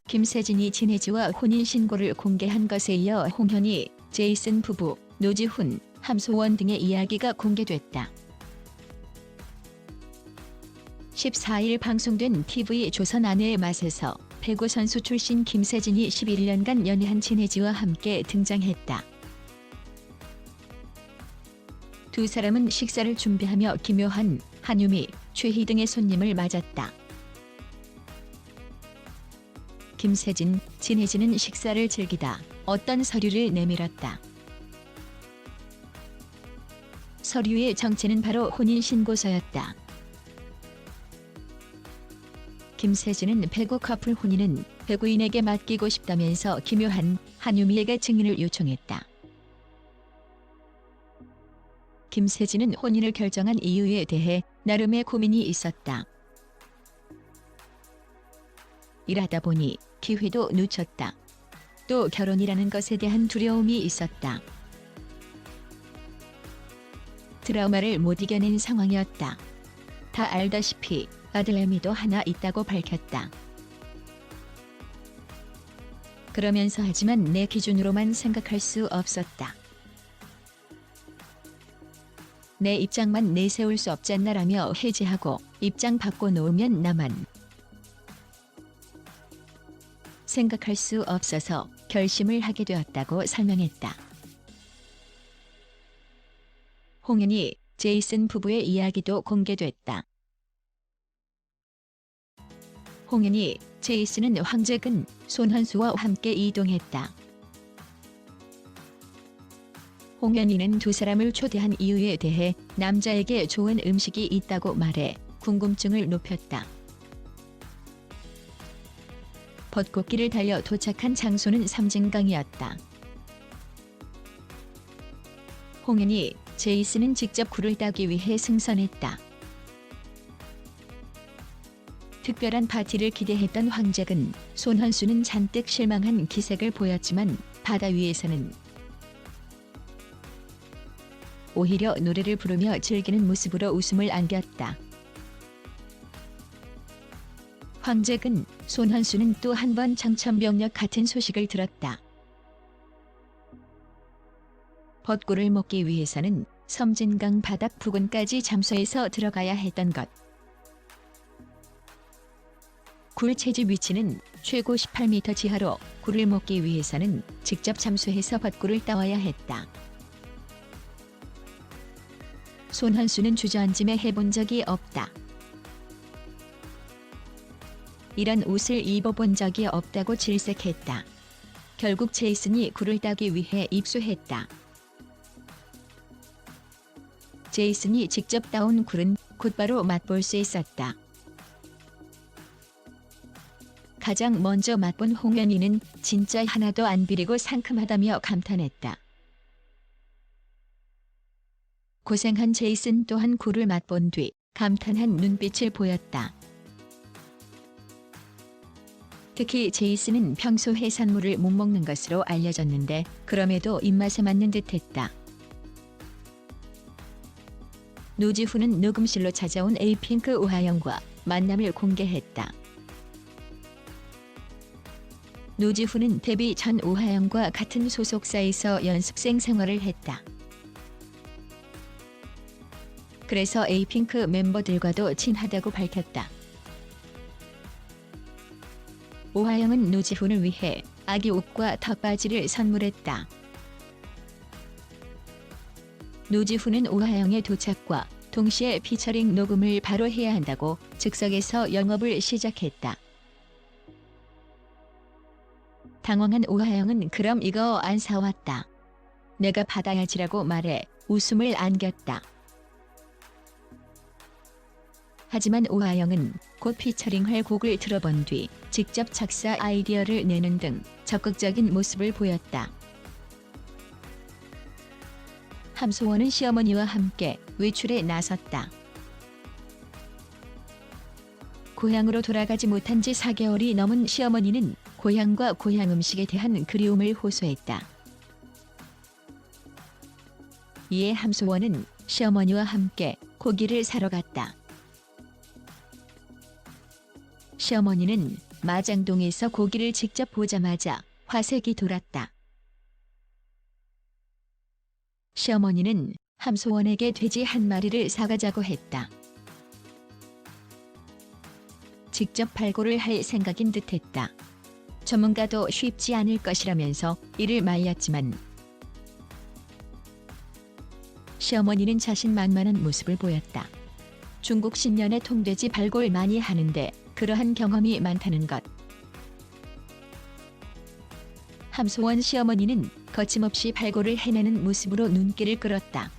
김세진이 진혜지와 혼인신고를 공개한 것에 이어 홍현희, 제이슨 부부, 노지훈, 함소원 등의 이야기가 공개됐다. 14일 방송된 TV 조선 아내의 맛에서 배구 선수 출신 김세진이 11년간 연애한 진혜지와 함께 등장했다. 두 사람은 식사를 준비하며 김요한, 한유미, 최희 등의 손님을 맞았다. 김세진, 진혜지는 식사를 즐기다 어떤 서류를 내밀었다. 서류의 정체는 바로 혼인신고서였다. 김세진은 배구 커플 혼인은 배구인에게 맡기고 싶다면서 김요한, 한유미에게 증인을 요청했다. 김세진은 혼인을 결정한 이유에 대해 나름의 고민이 있었다. 일하다 보니 기회도 놓쳤다. 또 결혼이라는 것에 대한 두려움이 있었다. 트라우마를 못 이겨낸 상황이었다. 다 알다시피 아들 애미도 하나 있다고 밝혔다. 그러면서 하지만 내 기준으로만 생각할 수 없었다. 내 입장만 내세울 수 없잖아라며 해지하고 입장 바꿔놓으면 나만 생각할 수 없어서 결심을 하게 되었다고 설명했다. 홍현희, 제이슨 부부의 이야기도 공개됐다. 홍현희, 제이슨은 황재근, 손헌수와 함께 이동했다. 홍현희는 두 사람을 초대한 이유에 대해 남자에게 좋은 음식이 있다고 말해 궁금증을 높였다. 벚꽃길을 달려 도착한 장소는 섬진강이었다. 홍현희, 제이슨은 직접 굴을 따기 위해 승선했다. 특별한 파티를 기대했던 황재근, 손헌수는 잔뜩 실망한 기색을 보였지만 바다 위에서는 오히려 노래를 부르며 즐기는 모습으로 웃음을 안겼다. 황재근, 손헌수는 또 한 번 청천벽력 같은 소식을 들었다. 벚꿀을 먹기 위해서는 섬진강 바닥 부근까지 잠수해서 들어가야 했던 것. 굴 채집 위치는 최고 18m 지하로 굴을 먹기 위해서는 직접 잠수해서 벚꿀을 따와야 했다. 손헌수는 주저앉으며 해본 적이 없다. 이런 옷을 입어본 적이 없다고 질색했다. 결국 제이슨이 굴을 따기 위해 입수했다. 제이슨이 직접 따온 굴은 곧바로 맛볼 수 있었다. 가장 먼저 맛본 홍현희는 진짜 하나도 안 비리고 상큼하다며 감탄했다. 고생한 제이슨 또한 굴을 맛본 뒤 감탄한 눈빛을 보였다. 특히 제이슨은 평소 해산물을 못 먹는 것으로 알려졌는데 그럼에도 입맛에 맞는 듯했다. 노지훈은 녹음실로 찾아온 에이핑크 오하영과 만남을 공개했다. 노지훈은 데뷔 전 오하영과 같은 소속사에서 연습생 생활을 했다. 그래서 에이핑크 멤버들과도 친하다고 밝혔다. 오하영은 노지훈을 위해 아기 옷과 턱바지를 선물했다. 노지훈은 오하영의 도착과 동시에 피처링 녹음을 바로 해야 한다고 즉석에서 영업을 시작했다. 당황한 오하영은 그럼 이거 안 사왔다. 내가 받아야지라고 말해 웃음을 안겼다. 하지만 오하영은 곧 피처링할 곡을 들어본 뒤 직접 작사 아이디어를 내는 등 적극적인 모습을 보였다. 함소원은 시어머니와 함께 외출에 나섰다. 고향으로 돌아가지 못한 지 4개월이 넘은 시어머니는 고향과 고향 음식에 대한 그리움을 호소했다. 이에 함소원은 시어머니와 함께 고기를 사러 갔다. 시어머니는 마장동에서 고기를 직접 보자마자 화색이 돌았다. 시어머니는 함소원에게 돼지 한 마리를 사가자고 했다. 직접 발굴을 할 생각인 듯했다. 전문가도 쉽지 않을 것이라면서 이를 말렸지만 시어머니는 자신만만한 모습을 보였다. 중국 신년에 통돼지 발굴 많이 하는데 그러한 경험이 많다는 것. 함소원 시어머니는 거침없이 발굴을 해내는 모습으로 눈길을 끌었다.